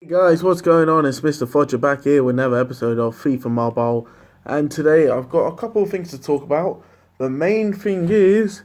Hey guys, what's going on? It's MrFoggia back here with another episode of FIFA Mobile, and today I've got a couple of things to talk about. The main thing is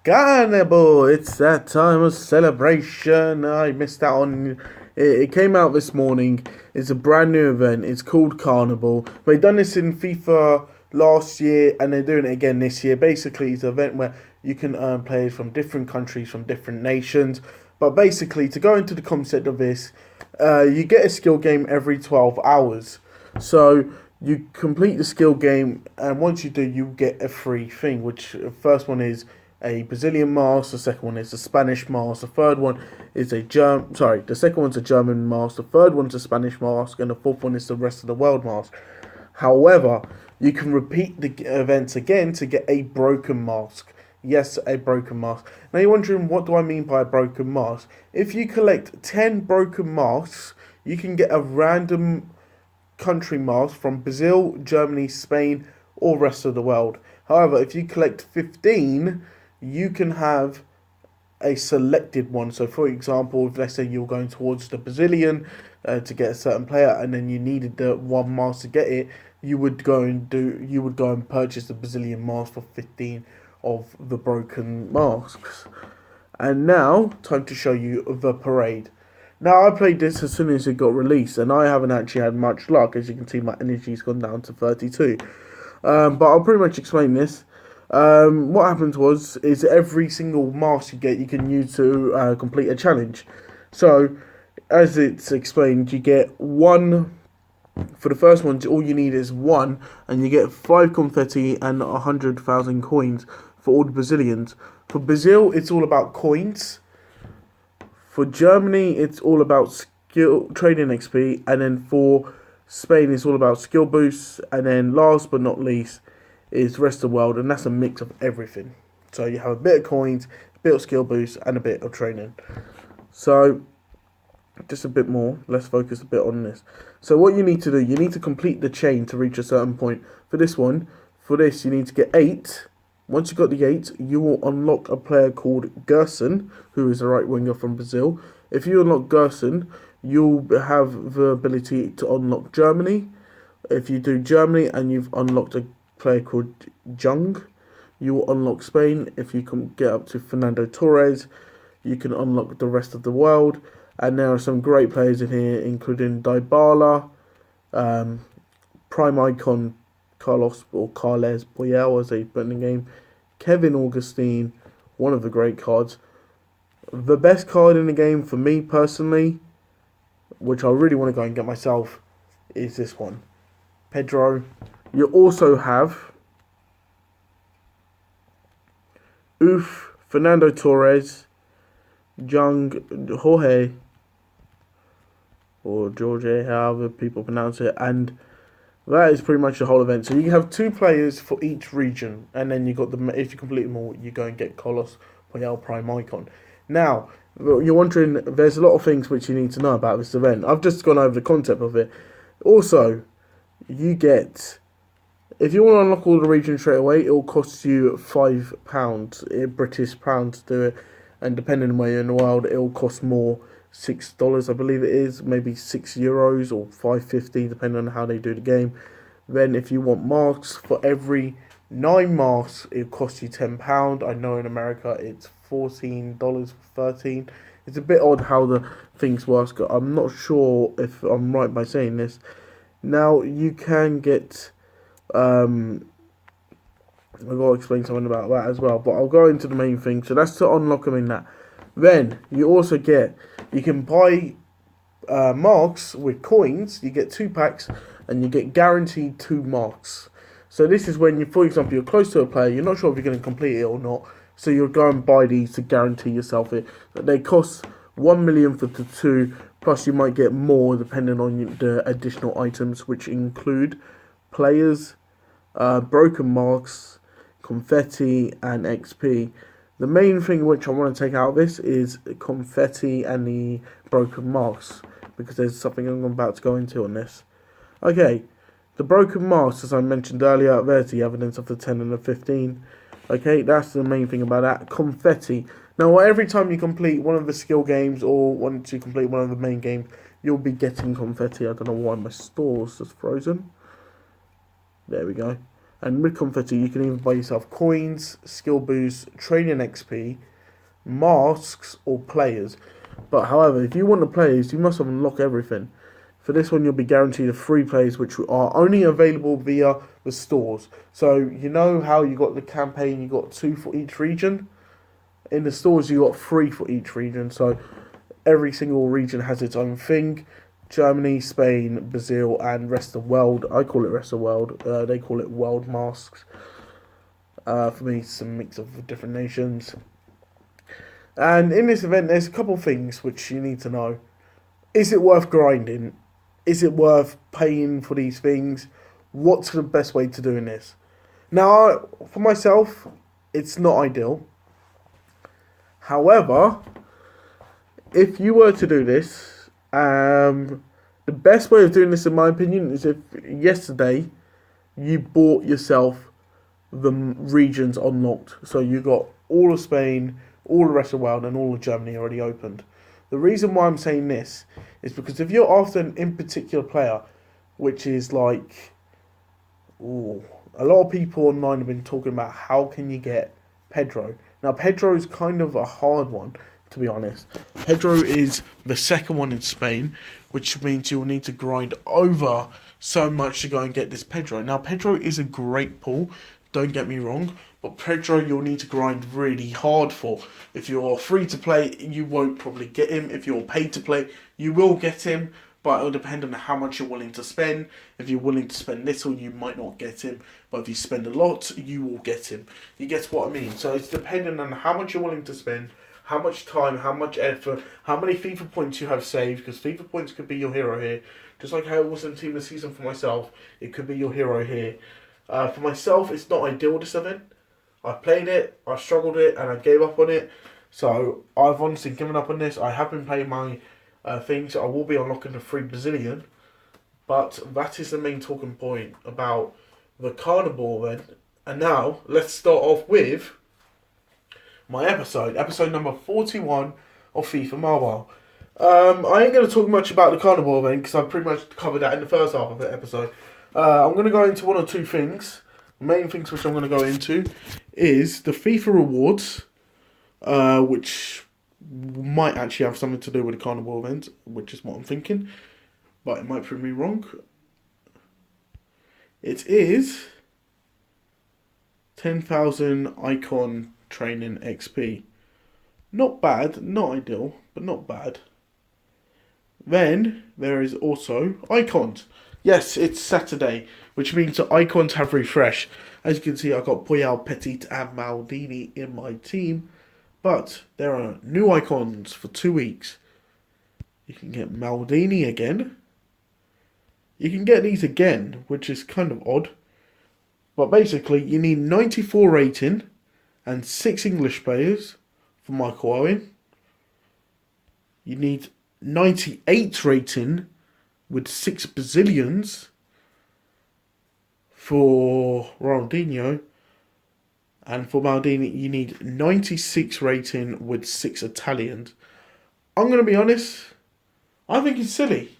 Carniball. It's that time of celebration. I missed out on it came out this morning. It's a brand new event. It's called Carnival. They've done this in FIFA last year and they're doing it again this year. Basically, it's an event where you can earn players from different countries, from different nations. But basically, to go into the concept of this, you get a skill game every 12 hours. So you complete the skill game, and once you do, you get a free thing. Which first one is a Brazilian mask. The second one is a Spanish mask. The third one is a the second one's a German mask. The third one's a Spanish mask, and the fourth one is the rest of the world mask. However, you can repeat the events again to get a broken mask. Yes, a broken mask. Now you're wondering, what do I mean by a broken mask? If you collect 10 broken masks, you can get a random country mask from Brazil, Germany, Spain, or rest of the world. However, if you collect 15, you can have a selected one. So, for example, if let's say you're going towards the Brazilian to get a certain player, and then you needed the one mask to get it, you would go and purchase the Brazilian mask for 15 of the broken masks. And now, time to show you the parade. Now, I played this as soon as it got released, and I haven't actually had much luck. As you can see, my energy's gone down to 32. But I'll pretty much explain this. What happened is every single mask you get, you can use to complete a challenge. So, as it's explained, you get one. For the first one, all you need is one, and you get 5 confetti and 100,000 coins for all the Brazilians. For Brazil, it's all about coins. For Germany, it's all about skill trading XP, and then for Spain, it's all about skill boosts, and then last but not least is rest of the world, and that's a mix of everything. So you have a bit of coins, a bit of skill boosts, and a bit of training. So just a bit more. Let's focus a bit on this. So what you need to do, you need to complete the chain to reach a certain point. For this, you need to get 8. Once you got the 8, you will unlock a player called Gerson, who is a right winger from Brazil. If you unlock Gerson, you'll have the ability to unlock Germany. If you do Germany and you've unlocked a player called Jung, you will unlock Spain. If you can get up to Fernando Torres, you can unlock the rest of the world. And there are some great players in here, including Dybala, Prime Icon Carlos or Carles Boyel, as they put in the game, Kevin Augustine, one of the great cards. The best card in the game for me personally, which I really want to go and get myself, is this one, Pedro. You also have Fernando Torres, Jorge, or George, however people pronounce it, and that is pretty much the whole event. So you have 2 players for each region, and then you got if you complete them all, you go and get Carlos Boyel Prime Icon. Now, you're wondering, there's a lot of things which you need to know about this event. I've just gone over the concept of it. Also, you get, if you want to unlock all the regions straight away, it will cost you £5, British pounds to do it, and depending on where you're in the world, it will cost more. $6, I believe it is, maybe €6 or $5.50, depending on how they do the game. Then, if you want masks, for every 9 masks, it costs you £10. I know in America it's $14, 13. It's a bit odd how the things work. I'm not sure if I'm right by saying this. Now you can get. I've got to explain something about that as well, but I'll go into the main thing. So that's to unlock them in that. Then you also you can buy marks with coins. You get 2 packs, and you get guaranteed 2 marks. So this is when for example, you're close to a player, you're not sure if you're going to complete it or not. So you'll go and buy these to guarantee yourself it. They cost 1 million for the 2. Plus, you might get more depending on the additional items, which include players, broken marks, confetti, and XP. The main thing which I want to take out of this is confetti and the broken marks, because there's something I'm about to go into on this. Okay, the broken marks, as I mentioned earlier, there's the evidence of the 10 and the 15. Okay, that's the main thing about that. Confetti. Now, every time you complete one of the skill games or want to complete one of the main games, you'll be getting confetti. I don't know why my store's just frozen. There we go. And with confetti, you can either buy yourself coins, skill boosts, training XP, masks, or players. But however, if you want the players, you must unlock everything. For this one, you'll be guaranteed the free players, which are only available via the stores. So, you know how you got the campaign, you got 2 for each region? In the stores, you got 3 for each region. So, every single region has its own thing. Germany, Spain, Brazil, and rest of the world. I call it rest of the world. They call it world masks. For me, it's a mix of different nations. And in this event, there's a couple of things which you need to know. Is it worth grinding? Is it worth paying for these things? What's the best way to doing this? Now, for myself, it's not ideal. However, if you were to do this, the best way of doing this, in my opinion, is if yesterday you bought yourself the regions unlocked. So you got all of Spain, all the rest of the world, and all of Germany already opened. The reason why I'm saying this is because if you're after an in particular player, which is like, a lot of people online have been talking about how can you get Pedro. Now, Pedro is kind of a hard one, to be honest. Pedro is the second one in Spain, which means you'll need to grind over so much to go and get this Pedro. Now, Pedro is a great pull, don't get me wrong, but Pedro you'll need to grind really hard for. If you're free to play, you won't probably get him. If you're paid to play, you will get him, but it'll depend on how much you're willing to spend. If you're willing to spend little, you might not get him, but if you spend a lot, you will get him. You get what I mean? So it's dependent on how much you're willing to spend, how much time, how much effort, how many FIFA points you have saved, because FIFA points could be your hero here. Just like how it was in Team of the Season for myself, it could be your hero here. For myself, it's not ideal, this event. I played it, I struggled it, and I gave up on it. So I've honestly given up on this. I have been playing my things. I will be unlocking the free Brazilian. But that is the main talking point about the Carniball event. And now, let's start off with my episode number 41 of FIFA Mobile. I ain't going to talk much about the Carniball event because I pretty much covered that in the first half of the episode. I'm going to go into one or two things. The main things which I'm going to go into is the FIFA rewards, which might actually have something to do with the Carnival event, which is what I'm thinking, but it might prove me wrong. It is 10,000 icon training XP. Not bad, not ideal, but not bad. Then there is also icons. Yes, it's Saturday, which means the icons have refreshed. As you can see, I got Puyol, Petit, and Maldini in my team. But there are new icons for 2 weeks. You can get Maldini again. You can get these again, which is kind of odd. But basically, you need 94 rating and 6 English players for Michael Owen. You need 98 rating with 6 Brazilians for Ronaldinho. And for Maldini, you need 96 rating with 6 Italians. I'm going to be honest, I think it's silly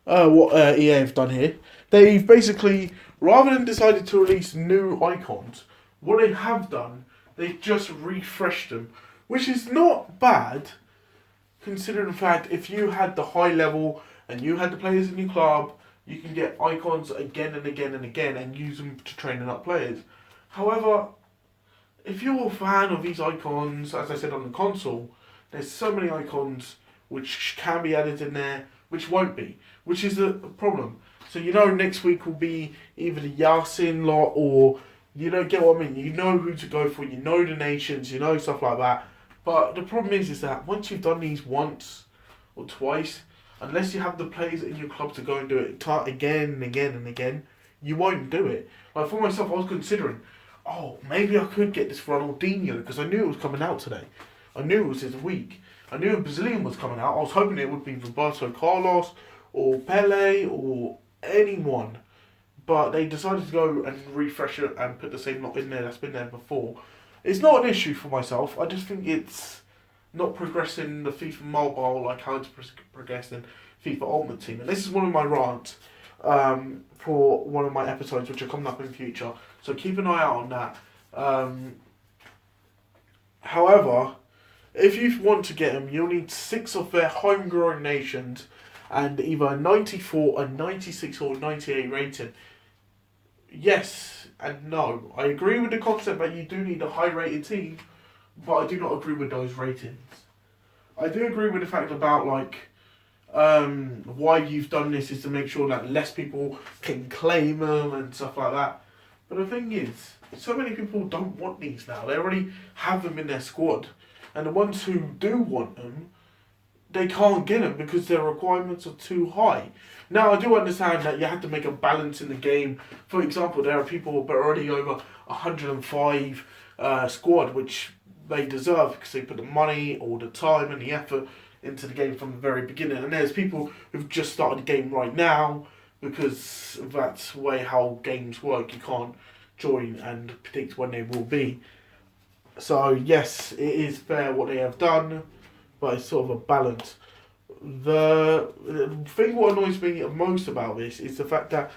what EA have done here. They've basically, rather than decided to release new icons, what they have done, they've just refreshed them. Which is not bad, considering the fact if you had the high level and you had the players in your club, you can get icons again and again and again and use them to train up players. However, if you're a fan of these icons, as I said on the console, there's so many icons which can be added in there, which won't be, which is a problem. So next week will be either the Yasin lot or, get what I mean? You know who to go for, you know the nations, stuff like that. But the problem is that once you've done these once or twice, unless you have the players in your club to go and do it again and again and again, you won't do it. Like for myself, I was considering, maybe I could get this Ronaldinho because I knew it was coming out today. I knew it was this week. I knew a Brazilian was coming out. I was hoping it would be Roberto Carlos or Pele or anyone. But they decided to go and refresh it and put the same lot in there that's been there before. It's not an issue for myself. I just think it's not progressing the FIFA Mobile like how it's progressing. FIFA Ultimate Team. And this is one of my rants for one of my episodes which are coming up in future. So keep an eye out on that. However, if you want to get them, you'll need 6 of their homegrown nations and either a 94, a 96 or 98 rating. Yes and no. I agree with the concept that you do need a high rated team, but I do not agree with those ratings. I do agree with the fact about why you've done this is to make sure that less people can claim them and stuff like that. But the thing is, so many people don't want these now. They already have them in their squad. And the ones who do want them, they can't get them because their requirements are too high. Now, I do understand that you have to make a balance in the game. For example, there are people that are already over 105 squad, which they deserve because they put the money, all the time and the effort into the game from the very beginning. And there's people who've just started the game right now because that's the way how games work. You can't join and predict when they will be. So, yes, it is fair what they have done, but it's sort of a balance. The thing what annoys me most about this is the fact that,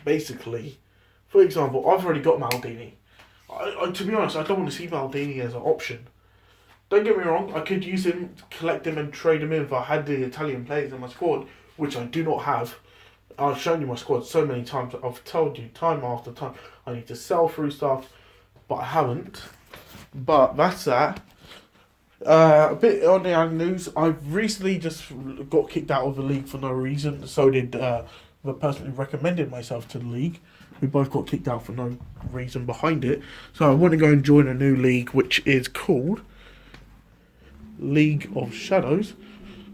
basically, for example, I've already got Maldini. To be honest, I don't want to see Maldini as an option. Don't get me wrong, I could use him, collect him and trade him in if I had the Italian players in my squad, which I do not have. I've shown you my squad so many times, I've told you time after time, I need to sell through stuff, but I haven't. But that's that. A bit on the other news, I've recently just got kicked out of the league for no reason. So did the person who recommended myself to the league. We both got kicked out for no reason behind it. So I want to go and join a new league, which is called League of Shadows.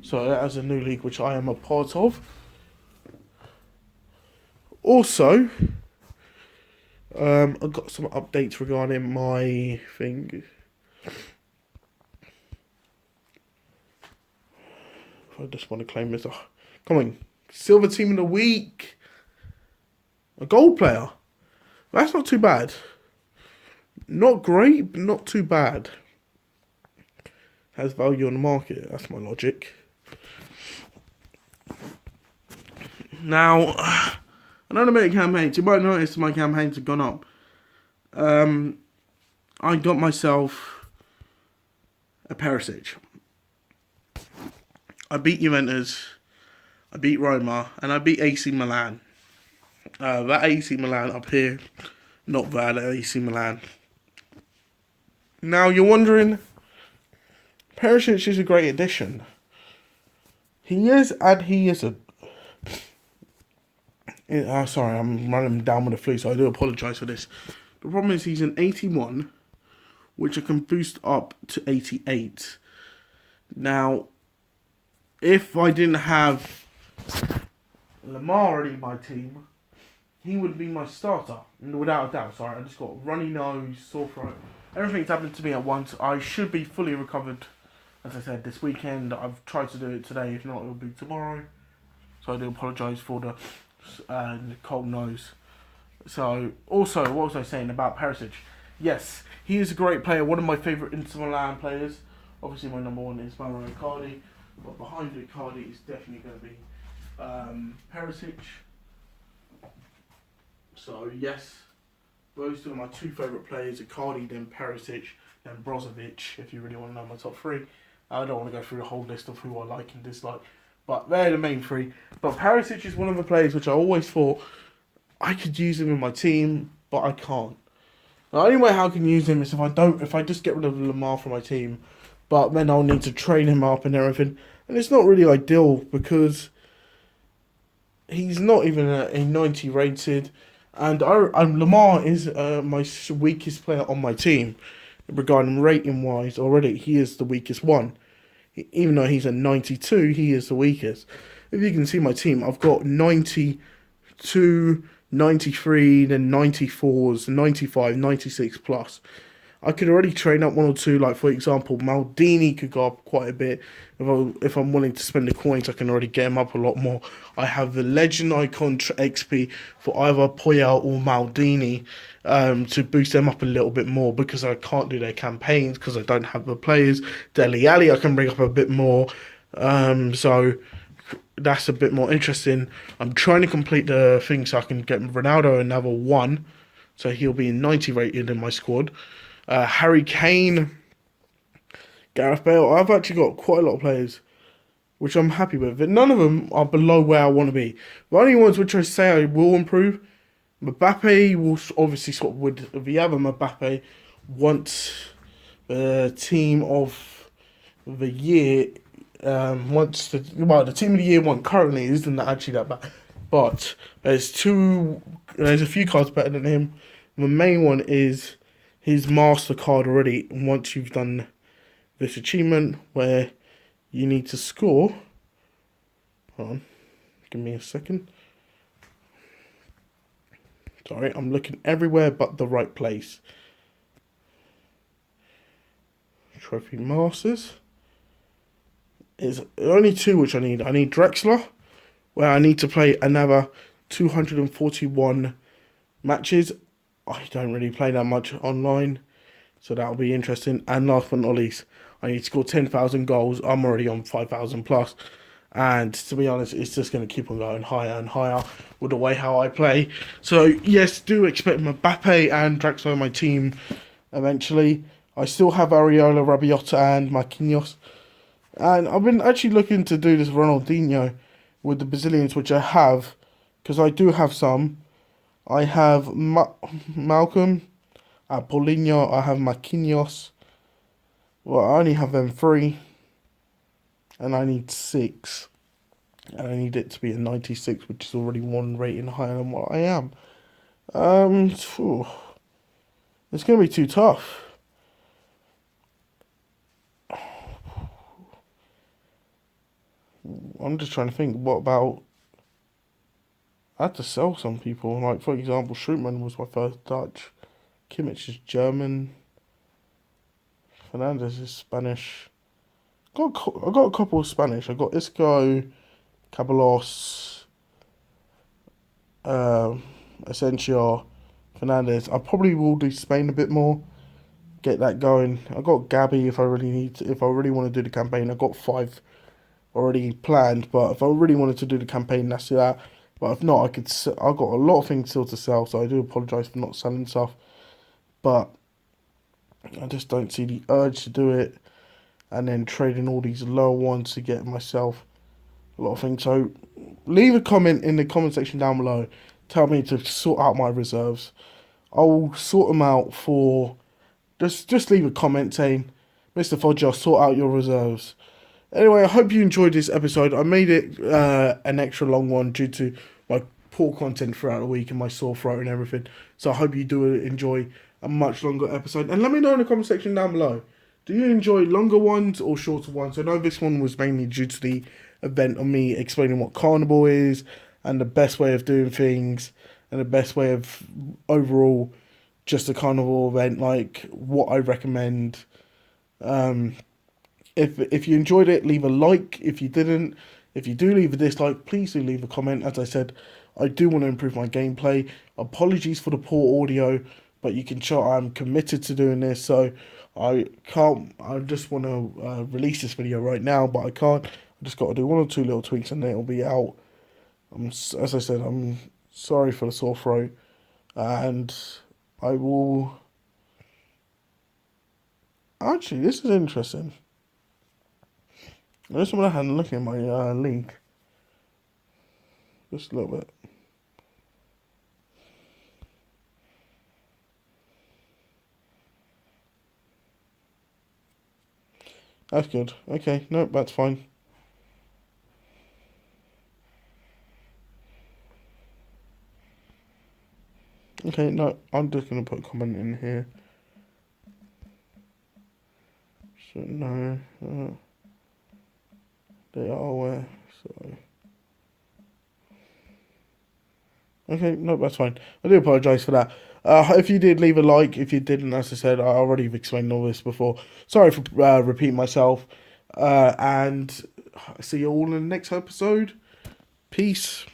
So that is a new league which I am a part of. Also, I've got some updates regarding my thing. I just want to claim this. Oh, come on. Silver Team of the Week. A gold player. That's not too bad. Not great, but not too bad. Has value on the market. That's my logic. Now, another bit of campaigns. You might notice my campaigns have gone up. I got myself a Perisic. I beat Juventus, I beat Roma, and I beat AC Milan. That AC Milan up here, not bad at AC Milan. Now you're wondering, Perisic is a great addition. He is and he isn't. Sorry, I'm running down with the flu, so I do apologise for this. The problem is he's an 81, which I can boost up to 88. Now, if I didn't have Lamar already in my team, he would be my starter, without a doubt. Sorry, I just got runny nose, sore throat. Everything's happened to me at once. I should be fully recovered, as I said, this weekend. I've tried to do it today. If not, it will be tomorrow. So I do apologise for the cold nose. So, also, what was I saying about Perisic? Yes, he is a great player. One of my favourite Inter Milan players. Obviously, my number one is Mauro Icardi. But behind Icardi is definitely going to be Perisic. So, yes, those two are my two favourite players. Icardi, then Perisic, then Brozovic, if you really want to know my top three. I don't want to go through the whole list of who I like and dislike. But they're the main three. But Perisic is one of the players which I always thought I could use him in my team, but I can't. The only way how I can use him is if I just get rid of Lamar from my team, but then I'll need to train him up and everything. And it's not really ideal because he's not even a 90 rated. And Lamar is my weakest player on my team. Regarding rating wise already, he is the weakest one. Even though he's a 92, he is the weakest. If you can see my team, I've got 92, 93, then 94s, 95, 96 plus. I could already train up one or two, like for example, Maldini could go up quite a bit. If I'm willing to spend the coins, I can already get him up a lot more. I have the Legend Icon XP for either Puyol or Maldini to boost them up a little bit more because I can't do their campaigns because I don't have the players. Dele Alli I can bring up a bit more. So that's a bit more interesting. I'm trying to complete the thing so I can get Ronaldo another one, so he'll be 90 rated in my squad. Harry Kane, Gareth Bale. I've actually got quite a lot of players which I'm happy with, but none of them are below where I want to be. The only ones which I say I will improve, Mbappe will obviously swap with the other Mbappe once the team of the year, the team of the year one currently isn't actually that bad, but there's a few cards better than him. The main one is his Mastercard already. Once you've done this achievement where you need to score, hold on, give me a second. Sorry, I'm looking everywhere but the right place. Trophy Masters. Is only two which I need. I need Drexler, where I need to play another 241 matches. I don't really play that much online, so that'll be interesting. And last but not least, I need to score 10,000 goals. I'm already on 5,000 plus. And to be honest, it's just going to keep on going higher and higher with the way how I play. So yes, do expect Mbappe and Drexler on my team eventually. I still have Areola, Rabiot and Marquinhos. And I've been actually looking to do this Ronaldinho with the Brazilians, which I have, because I do have some. I have Malcolm, Paulinho, I have Marquinhos. Well, I only have them 3. And I need 6. And I need it to be a 96, which is already 1 rating higher than what I am. It's going to be too tough. I'm just trying to think, what about... I had to sell some people. Like, for example, Strootman was my first Dutch. Kimmich is German. Fernandez is Spanish. I got a couple of Spanish. I got Isco, Caballos, Asensio, Fernandez. I probably will do Spain a bit more. Get that going. I got Gabby if I really need to, if I really want to do the campaign. I got 5 already planned, but if I really wanted to do the campaign, that's that. But if not, I've got a lot of things still to sell, so I do apologise for not selling stuff. But I just don't see the urge to do it, and then trading all these lower ones to get myself a lot of things. So leave a comment in the comment section down below. Tell me to sort out my reserves. I'll sort them out for... Just leave a comment saying, MrFoggia, sort out your reserves. Anyway, I hope you enjoyed this episode. I made it an extra long one due to my poor content throughout the week and my sore throat and everything. So I hope you do enjoy a much longer episode. And let me know in the comment section down below. Do you enjoy longer ones or shorter ones? I know this one was mainly due to the event of me explaining what Carniball is and the best way of doing things and the best way of overall just a Carnival event, like what I recommend. If you enjoyed it, leave a like. If you didn't, if you do leave a dislike, please do leave a comment. As I said, I do want to improve my gameplay. Apologies for the poor audio, but you can tell I'm committed to doing this, so I just want to release this video right now, but I can't. I just got to do 1 or 2 little tweaks and then it'll be out. As I said, I'm sorry for the sore throat, and I will... Actually, this is interesting. I just went ahead and look at my league. Just a little bit. That's good. Okay, nope, that's fine. Okay, no, I'm just going to put a comment in here. So, no, they are aware, so... Okay, no, that's fine. I do apologise for that. If you did, leave a like. If you didn't, as I said, I already explained all this before. Sorry for repeating myself. And see you all in the next episode. Peace.